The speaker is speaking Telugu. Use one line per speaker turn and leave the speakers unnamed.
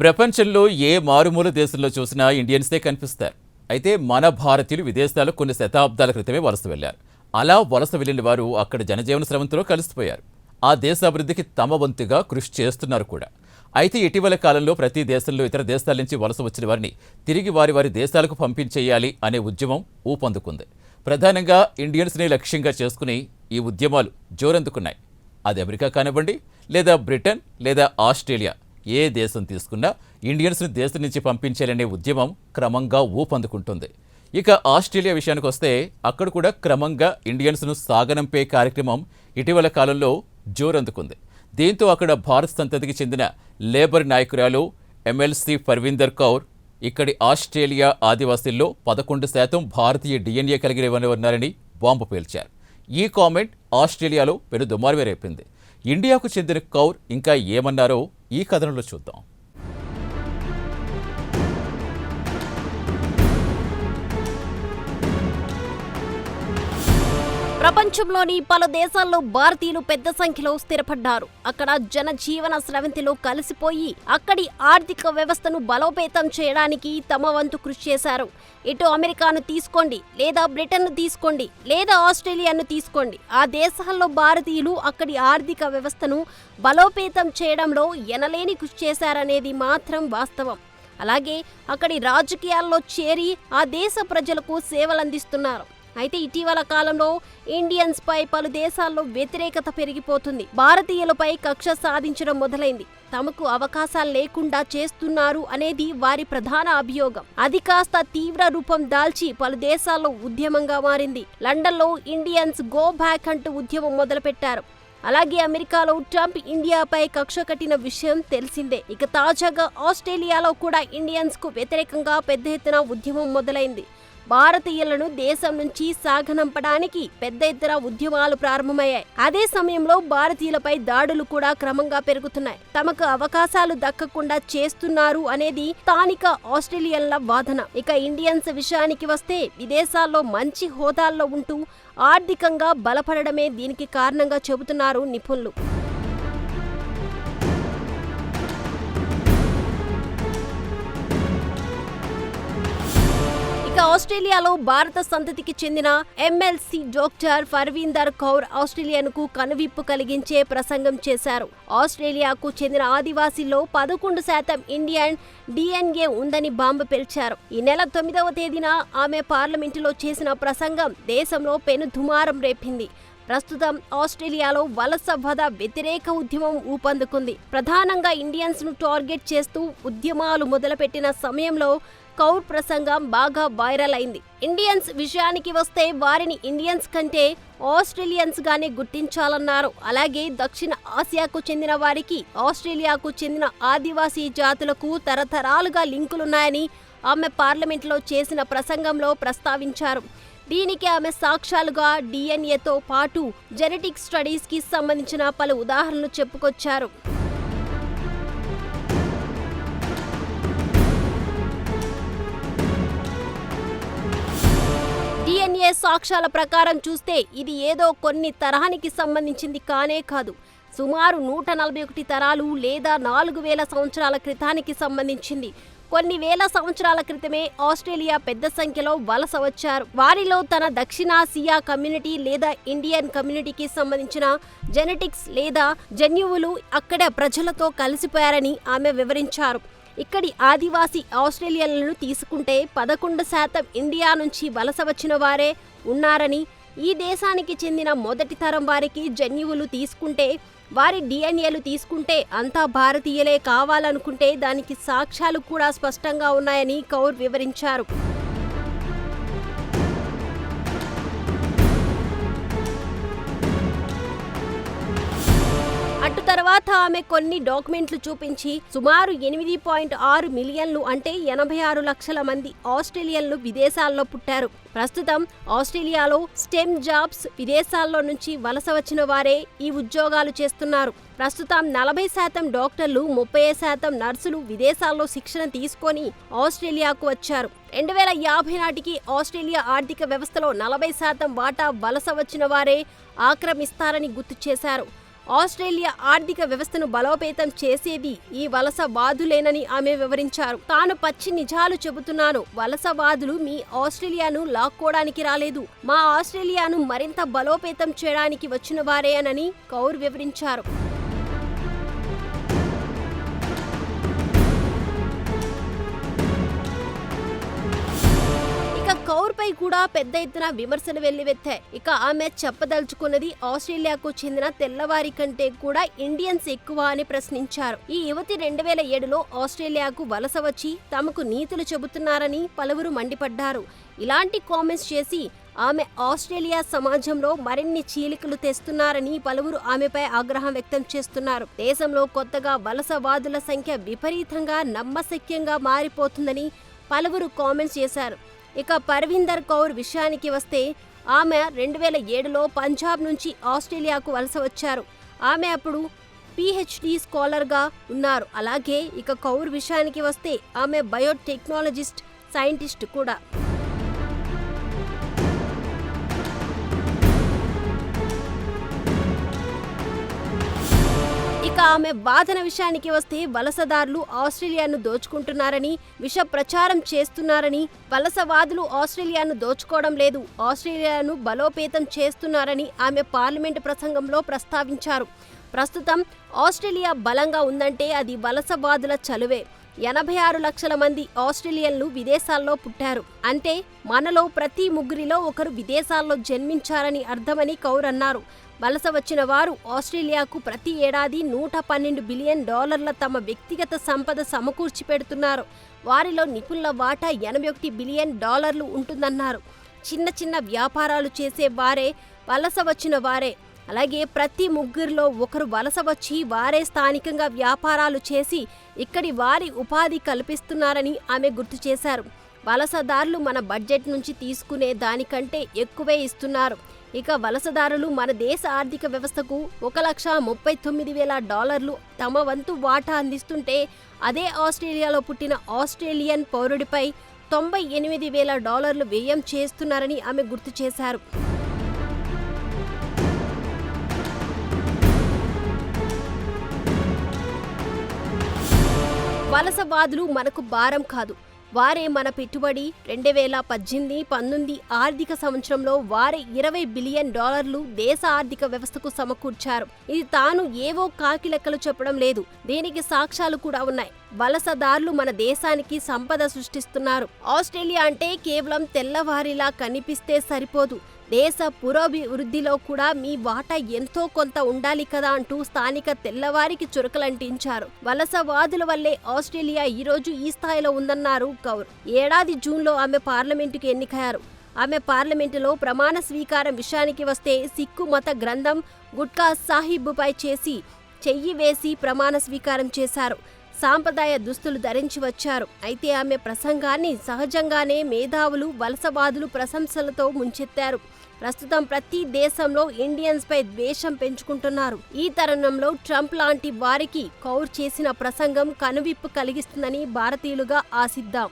ప్రపంచంలో ఏ మారుమూల దేశంలో చూసినా ఇండియన్సే కనిపిస్తారు. అయితే మన భారతీయులు విదేశాల్లో కొన్ని శతాబ్దాల క్రితమే వలస వెళ్లారు. అలా వలస వెళ్లిన వారు అక్కడ జనజీవన స్రవంతిలో కలిసిపోయారు. ఆ దేశ అభివృద్ధికి తమ వంతుగా కృషి చేస్తున్నారు కూడా. అయితే ఇటీవల కాలంలో ప్రతి దేశంలో ఇతర దేశాల నుంచి వలస వచ్చిన వారిని తిరిగి వారి వారి దేశాలకు పంపించేయాలి అనే ఉద్యమం ఊపందుకుంది. ప్రధానంగా ఇండియన్స్ని లక్ష్యంగా చేసుకుని ఈ ఉద్యమాలు జోరందుకున్నాయి. అది అమెరికా కానివ్వండి, లేదా బ్రిటన్, లేదా ఆస్ట్రేలియా, ఏ దేశం తీసుకున్నా ఇండియన్స్ని దేశం నుంచి పంపించాలనే ఉద్యమం క్రమంగా ఊపందుకుంటుంది. ఇక ఆస్ట్రేలియా విషయానికి వస్తే అక్కడ కూడా క్రమంగా ఇండియన్స్ను సాగనంపే కార్యక్రమం ఇటీవల కాలంలో జోరందుకుంది. దీంతో అక్కడ భారత్ సంతతికి చెందిన లేబర్ నాయకురాలు ఎమ్మెల్సీ పర్వీందర్ కౌర్ ఇక్కడి ఆస్ట్రేలియా ఆదివాసీల్లో 11% భారతీయ డిఎన్ఏ కలిగిన ఉన్నారని బాంబు పేల్చారు. ఈ కామెంట్ ఆస్ట్రేలియాలో పెను దుమారమే రేపింది. ఇండియాకు చెందిన కౌర్ ఇంకా ఏమన్నారో ఈ కథనంలో చూద్దాం.
ప్రపంచంలోని పలు దేశాల్లో భారతీయులు పెద్ద సంఖ్యలో స్థిరపడ్డారు. అక్కడ జనజీవన స్రవంతిలో కలిసిపోయి అక్కడి ఆర్థిక వ్యవస్థను బలోపేతం చేయడానికి తమ వంతు కృషి చేశారు. ఇటు అమెరికాను తీసుకోండి, లేదా బ్రిటన్ను తీసుకోండి, లేదా ఆస్ట్రేలియాను తీసుకోండి, ఆ దేశాల్లో భారతీయులు అక్కడి ఆర్థిక వ్యవస్థను బలోపేతం చేయడంలో ఎనలేని కృషి చేశారనేది మాత్రం వాస్తవం. అలాగే అక్కడి రాజకీయాల్లో చేరి ఆ దేశ ప్రజలకు సేవలందిస్తున్నారు. అయితే ఇటీవల కాలంలో ఇండియన్స్ పై పలు దేశాల్లో వ్యతిరేకత పెరిగిపోతుంది. భారతీయులపై కక్ష సాధించడం మొదలైంది. తమకు అవకాశాలు లేకుండా చేస్తున్నారు అనేది వారి ప్రధాన అభియోగం. అది కాస్త తీవ్ర రూపం దాల్చి పలు దేశాల్లో ఉద్యమంగా మారింది. లండన్లో ఇండియన్స్ గో బ్యాక్ అంటూ ఉద్యమం మొదలుపెట్టారు. అలాగే అమెరికాలో ట్రంప్ ఇండియాపై కక్ష కట్టిన విషయం తెలిసిందే. ఇక తాజాగా ఆస్ట్రేలియాలో కూడా ఇండియన్స్ కు వ్యతిరేకంగా పెద్ద ఎత్తున ఉద్యమం మొదలైంది. భారతీయులను దేశం నుంచి సాగనంపడానికి పెద్ద ఎత్తున ఉద్యమాలు ప్రారంభమయ్యాయి. అదే సమయంలో భారతీయులపై దాడులు కూడా క్రమంగా పెరుగుతున్నాయి. తమకు అవకాశాలు దక్కకుండా చేస్తున్నారు అనేది స్థానిక ఆస్ట్రేలియన్ల వాదన. ఇక ఇండియన్స్ విషయానికి వస్తే విదేశాల్లో మంచి హోదాల్లో ఉంటూ ఆర్థికంగా బలపడడమే దీనికి కారణంగా చెబుతున్నారు నిపుణులు. ఇక ఆస్ట్రేలియాలో భారత సంతతికి చెందిన ఎమ్మెల్సీ డాక్టర్ పర్వీందర్ కౌర్ ఆస్ట్రేలియాకు కనువిప్పు కలిగించే ప్రసంగం చేశారు. ఆస్ట్రేలియాకు చెందిన ఆదివాసీల్లో 11% ఇండియన్ డిఎన్ఏ ఉందని బాంబు పేల్చారు. ఈ నెల 9వ తేదీన ఆమె పార్లమెంటులో చేసిన ప్రసంగం దేశంలో పెను దుమారం రేపింది. ప్రస్తుతం ఆస్ట్రేలియాలో వలస వద వ్యతిరేక ఉద్యమం ఊపందుకుంది. ప్రధానంగా ఇండియన్స్ ను టార్గెట్ చేస్తూ ఉద్యమాలు మొదలుపెట్టిన సమయంలో కౌర్ ప్రసంగం బాగా వైరల్ అయింది. ఇండియన్స్ విషయానికి వస్తే వారిని ఇండియన్స్ కంటే ఆస్ట్రేలియన్స్ గానే గుర్తించాలన్నారు. అలాగే దక్షిణ ఆసియాకు చెందిన వారికి ఆస్ట్రేలియాకు చెందిన ఆదివాసీ జాతులకు తరతరాలుగా లింకులున్నాయని ఆమె పార్లమెంట్లో చేసిన ప్రసంగంలో ప్రస్తావించారు. దీనికి ఆమె సాక్ష్యాలుగా డిఎన్ఏతో పాటు జెనెటిక్ స్టడీస్ కి సంబంధించిన పలు ఉదాహరణలు చెప్పుకొచ్చారు. డిఎన్ఏ సాక్ష్యాల ప్రకారం చూస్తే ఇది ఏదో కొన్ని తరానికి సంబంధించింది కానే కాదు. సుమారు 141 తరాలు లేదా 4000 సంవత్సరాల క్రితానికి సంబంధించింది. కొన్ని వేల సంవత్సరాల క్రితమే ఆస్ట్రేలియా పెద్ద సంఖ్యలో వలస వచ్చారు. వారిలో తన దక్షిణాసియా కమ్యూనిటీ లేదా ఇండియన్ కమ్యూనిటీకి సంబంధించిన జెనెటిక్స్ లేదా జన్యువులు అక్కడ ప్రజలతో కలిసిపోయారని ఆమె వివరించారు. ఇక్కడి ఆదివాసీ ఆస్ట్రేలియన్లను తీసుకుంటే 11% ఇండియా నుంచి వలస వచ్చిన వారే ఉన్నారని, ఈ దేశానికి చెందిన మొదటి తరం వారికి జన్యువులు తీసుకుంటే, వారి డిఎన్ఏలు తీసుకుంటే అంతా భారతీయులే కావాలనుకుంటే దానికి సాక్ష్యాలు కూడా స్పష్టంగా ఉన్నాయని కౌర్ వివరించారు. అటు తర్వాత ఆమె కొన్ని డాక్యుమెంట్లు చూపించి సుమారు 8.6 మిలియన్లు అంటే 86 లక్షల మంది ఆస్ట్రేలియన్లు విదేశాల్లో పుట్టారు. ప్రస్తుతం ఆస్ట్రేలియాలో స్టెమ్ జాబ్స్ విదేశాల్లో నుంచి వలస వచ్చిన వారే ఈ ఉద్యోగాలు చేస్తున్నారు. ప్రస్తుతం 40% డాక్టర్లు, 30% నర్సులు విదేశాల్లో శిక్షణ తీసుకొని ఆస్ట్రేలియాకు వచ్చారు. 2050 నాటికి ఆస్ట్రేలియా ఆర్థిక వ్యవస్థలో 40% వాటా వలస వచ్చిన వారే ఆక్రమిస్తారని గుర్తు చేశారు. ఆస్ట్రేలియా ఆర్థిక వ్యవస్థను బలోపేతం చేసేది ఈ వలసవాదులేనని ఆమె వివరించారు. తాను పచ్చి నిజాలు చెబుతున్నాను. వలసవాదులు మీ ఆస్ట్రేలియాను లాక్కోవడానికి రాలేదు. మా ఆస్ట్రేలియాను మరింత బలోపేతం చేయడానికి వచ్చిన వారేనని కౌర్ వివరించారు. కౌర్ పై కూడా పెద్ద ఎత్తున విమర్శలు వెల్లువెత్తాయి. ఇక ఆమె చెప్పదలుచుకున్నది ఆస్ట్రేలియాకు చెందిన తెల్లవారి కంటే కూడా ఇండియన్స్ ఎక్కువ అని ప్రశ్నించారు. ఈ యువతి 2007లో ఆస్ట్రేలియాకు వలస వచ్చి తమకు నీతులు చెబుతున్నారని పలువురు మండిపడ్డారు. ఇలాంటి కామెంట్స్ చేసి ఆమె ఆస్ట్రేలియా సమాజంలో మరిన్ని చీలికలు తెస్తున్నారని పలువురు ఆమెపై ఆగ్రహం వ్యక్తం చేస్తున్నారు. దేశంలో కొత్తగా వలసవాదుల సంఖ్య విపరీతంగా నమ్మశక్యంగా మారిపోతుందని పలువురు కామెంట్స్ చేశారు. ఇక పర్వీందర్ కౌర్ విషయానికి వస్తే ఆమె 2007లో పంజాబ్ నుంచి ఆస్ట్రేలియాకు వలస వచ్చారు. ఆమె అప్పుడు PhD స్కాలర్గా ఉన్నారు. అలాగే ఇక కౌర్ విషయానికి వస్తే ఆమె బయోటెక్నాలజిస్ట్ సైంటిస్ట్ కూడా. ఇక ఆమె వాదన విషయానికి వస్తే వలసదారులు ఆస్ట్రేలియాను దోచుకుంటున్నారని, విష ప్రచారం చేస్తున్నారని, వలసవాదులు ఆస్ట్రేలియాను దోచుకోవడం లేదు, ఆస్ట్రేలియాను బలోపేతం చేస్తున్నారని ఆమె పార్లమెంటు ప్రసంగంలో ప్రస్తావించారు. ప్రస్తుతం ఆస్ట్రేలియా బలంగా ఉందంటే అది వలసవాదుల చలువే. 86 లక్షల మంది ఆస్ట్రేలియన్లు విదేశాల్లో పుట్టారు. అంటే మనలో ప్రతి ముగ్గురిలో ఒకరు విదేశాల్లో జన్మించారని అర్థమని కౌర్ అన్నారు. వలస వచ్చిన వారు ఆస్ట్రేలియాకు ప్రతి ఏడాది $112 బిలియన్ తమ వ్యక్తిగత సంపద సమకూర్చి పెడుతున్నారు. వారిలో నిపుణుల వాటా $81 బిలియన్ ఉంటుందన్నారు. చిన్న చిన్న వ్యాపారాలు చేసే వారే వలస వచ్చిన వారే. అలాగే ప్రతి ముగ్గురిలో ఒకరు వలస వచ్చి వారే స్థానికంగా వ్యాపారాలు చేసి ఇక్కడి వారి ఉపాధి కల్పిస్తున్నారని ఆమె గుర్తు చేశారు. వలసదారులు మన బడ్జెట్ నుంచి తీసుకునే దానికంటే ఎక్కువే ఇస్తున్నారు. ఇక వలసదారులు మన దేశ ఆర్థిక వ్యవస్థకు $1,39,000 తమ వంతు వాటా అందిస్తుంటే అదే ఆస్ట్రేలియాలో పుట్టిన ఆస్ట్రేలియన్ పౌరుడిపై $98,000 వ్యయం చేస్తున్నారని ఆమె గుర్తు చేశారు. వలసవాదులు మనకు భారం కాదు, వారే మన పెట్టుబడి. 2018-19 ఆర్థిక సంవత్సరంలో వారే $20 బిలియన్ దేశ ఆర్థిక వ్యవస్థకు సమకూర్చారు. ఇది తాను ఏవో కాకి లెక్కలు చెప్పడం లేదు, దీనికి సాక్ష్యాలు కూడా ఉన్నాయి. వలసదారులు మన దేశానికి సంపద సృష్టిస్తున్నారు. ఆస్ట్రేలియా అంటే కేవలం తెల్లవారిలా కనిపిస్తే సరిపోదు, దేశ పురోభివృద్ధిలో కూడా మీ వాటా ఎంతో కొంత ఉండాలి కదా అంటూ స్థానిక తెల్లవారికి చురకలంటించారు. వలసవాదుల వల్లే ఆస్ట్రేలియా ఈరోజు ఈ స్థాయిలో ఉందన్నారు కౌర్. ఏడాది జూన్లో ఆమె పార్లమెంటుకు ఎన్నికయ్యారు. ఆమె పార్లమెంటులో ప్రమాణ స్వీకారం విషయానికి వస్తే సిక్కు మత గ్రంథం గుట్కా సాహిబ్బుపై చెయ్యి వేసి ప్రమాణ స్వీకారం చేశారు. సాంప్రదాయ దుస్తులు ధరించి వచ్చారు. అయితే ఆమె ప్రసంగాన్ని సహజంగానే మేధావులు, వలసవాదులు ప్రశంసలతో ముంచెత్తారు. ప్రస్తుతం ప్రతి దేశంలో ఇండియన్స్ పై ద్వేషం పెంచుకుంటున్నారు. ఈ తరుణంలో ట్రంప్ లాంటి వారికి కౌర్ చేసిన ప్రసంగం కనువిప్పు కలిగిస్తుందని భారతీయులుగా ఆశిద్దాం.